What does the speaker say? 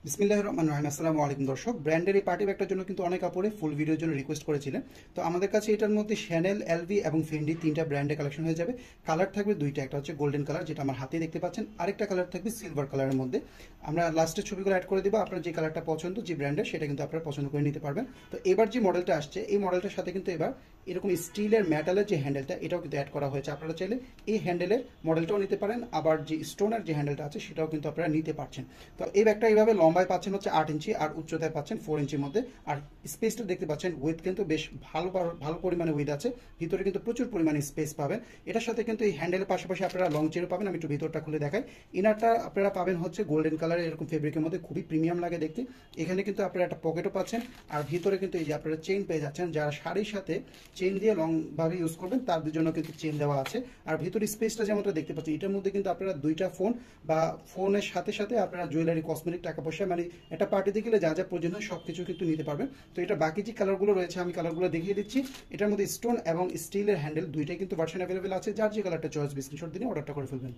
বিসমিল্লাহির রহমানির রহিম। আসসালামু আলাইকুম দর্শক, ব্র্যান্ডের এই পার্টি ব্যাগটার জন্য কিন্তু অনেক আপুরে ফুল ভিডিওর জন্য রিকোয়েস্ট করেছিলেন। তো আমাদের কাছে এটার মধ্যে শ্যানেল, এলভি এবং ফেন্ডি তিনটা ব্র্যান্ডে কালেকশন হয়ে যাবে। কালার থাকবে দুইটা, একটা হচ্ছে গোল্ডেন কালার যেটা আমার হাতে দেখতে পাচ্ছেন, আরেকটা কালার থাকবে সিলভার কালারের মধ্যে। আমরা লাস্টের ছবিগুলো অ্যাড করে দেবো, আপনার যে কালারটা পছন্দ, যে ব্র্যান্ডের, সেটা কিন্তু আপনারা পছন্দ করে নিতে পারবেন। তো এবার যে মডেলটা আসছে, এই মডেলটার সাথে কিন্তু এবার এরকম স্টিলের মেটালের যে হ্যান্ডেলটা, এটাও কিন্তু অ্যাড করা হয়েছে। আপনারা চাইলে এই হ্যান্ডেলের মডেলটাও নিতে পারেন, আবার যে স্টোনের যে হ্যান্ডেলটা আছে সেটাও কিন্তু আপনারা নিতে পারছেন। তো এই ব্যাগটা এইভাবে লম্বায় পাচ্ছেন হচ্ছে 8 ইঞ্চি, আর উচ্চতায় পাচ্ছেন 4 ইঞ্চির মধ্যে। আর স্পেসটা দেখতে পাচ্ছেন, উইথ কিন্তু বেশ ভালো পরিমাণে উইথ আছে, ভিতরে কিন্তু প্রচুর পরিমাণে স্পেস পাবেন। এটার সাথে কিন্তু এই হ্যান্ডেলের পাশাপাশি আপনারা লং চেনও পাবেন। আমি একটু ভিতরটা খুলে দেখাই। ইনারটা আপনারা পাবেন হচ্ছে গোল্ডেন কালারের এরকম ফেব্রিকের মধ্যে, খুবই প্রিমিয়াম লাগে দেখতে। এখানে কিন্তু আপনারা একটা পকেটও পাচ্ছেন, আর ভিতরে কিন্তু এই যে আপনারা চেইন পেয়ে যাচ্ছেন। যারা শাড়ির সাথে চেইন দিয়ে লং ভাবে ইউজ করবেন তাদের জন্য কিন্তু চেইন দেওয়া আছে। আর ভিতরে স্পেসটা যেমনটা দেখতে পাচ্ছেন, এটার মধ্যে কিন্তু আপনারা দুইটা ফোন বা ফোনের সাথে সাথে আপনারা জুয়েলারি, কসমেটিক, টাকা পয়সা, মানে একটা পার্টিতে গেলে যা যা প্রয়োজন হয় সবকিছু কিন্তু নিতে পারবেন। তো এটা বাকি যে কালারগুলো রয়েছে আমি কালারগুলো দেখিয়ে দিচ্ছি। এটার মধ্যে স্টোন এবং স্টিলের হ্যান্ডেল দুইটাই কিন্তু ভার্সন অ্যাভেলেবেল আছে। যার যে কালারটা চয়েস, স্ক্রিনশট দিনে অর্ডারটা করে ফেলবেন।